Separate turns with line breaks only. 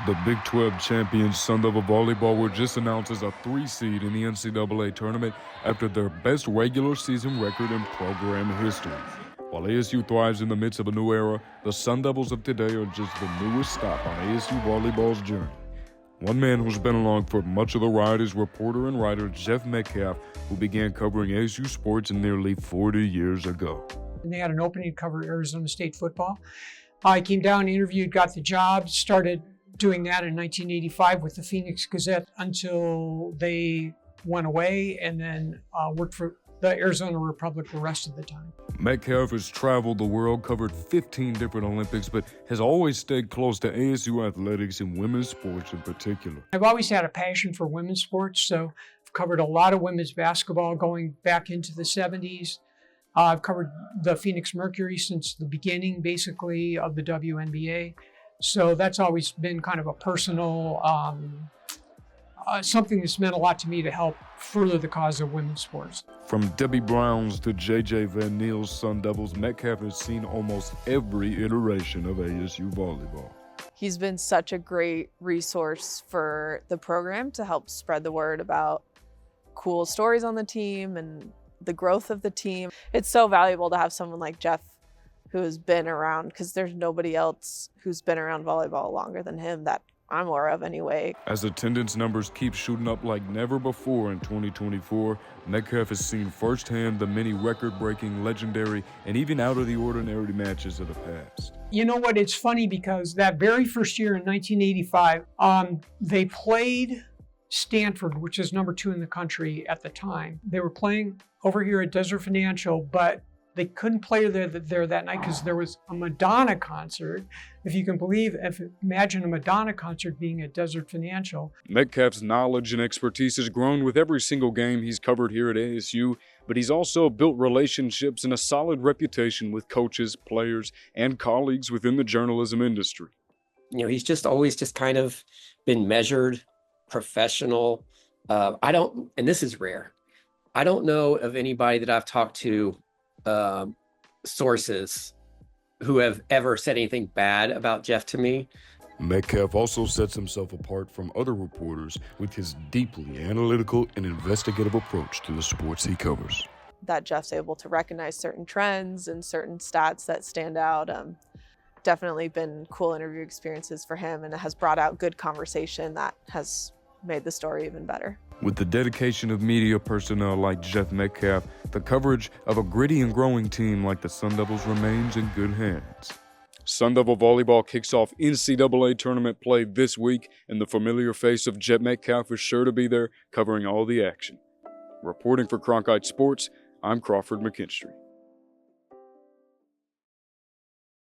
The Big 12 champions Sun Devil Volleyball were just announced as a 3 seed in the NCAA tournament after their best regular season record in program history. While ASU thrives in the midst of a new era, the Sun Devils of today are just the newest stop on ASU volleyball's journey. One man who's been along for much of the ride is reporter and writer Jeff Metcalfe, who began covering ASU sports nearly 40 years ago.
And they had an opening to cover Arizona State football. I came down, interviewed, got the job, started doing that in 1985 with the Phoenix Gazette until they went away, and then worked for the Arizona Republic the rest of the time.
Metcalfe has traveled the world, covered 15 different Olympics, but has always stayed close to ASU athletics and women's sports in particular.
I've always had a passion for women's sports, so I've covered a lot of women's basketball going back into the 70s. I've covered the Phoenix Mercury since the beginning, basically, of the WNBA. So that's always been kind of a personal, something that's meant a lot to me to help further the cause of women's sports. From Debbie Brown's to J.J. Van Neal's Sun Devils, Metcalfe has seen almost every iteration of ASU volleyball.
He's been such a great resource for the program to help spread the word about cool stories on the team and the growth of the team. It's so valuable to have someone like Jeff who has been around, because there's nobody else who's been around volleyball longer than him that I'm aware of anyway.
As attendance numbers keep shooting up like never before in 2024, Metcalfe has seen firsthand the many record-breaking, legendary, and even out-of-the-ordinary matches of the past.
You know what, it's funny because that very first year in 1985, they played Stanford, which is number 2 in the country at the time. They were playing over here at Desert Financial, but they couldn't play there that night because there was a Madonna concert. If you can believe, imagine a Madonna concert being at Desert Financial.
Metcalfe's knowledge and expertise has grown with every single game he's covered here at ASU, but he's also built relationships and a solid reputation with coaches, players, and colleagues within the journalism industry.
You know, he's just always just kind of been measured, professional. And this is rare, I don't know of anybody that I've talked to, sources who have ever said anything bad about Jeff to me.
Metcalfe also sets himself apart from other reporters with his deeply analytical and investigative approach to the sports he covers.
That Jeff's able to recognize certain trends and certain stats that stand out. Definitely been cool interview experiences for him, and it has brought out good conversation that has made the story even better.
With the dedication of media personnel like Jeff Metcalfe, the coverage of a gritty and growing team like the Sun Devils remains in good hands. Sun Devil volleyball kicks off NCAA tournament play this week, and the familiar face of Jeff Metcalfe is sure to be there covering all the action. Reporting for Cronkite Sports, I'm Crawford McKinstry.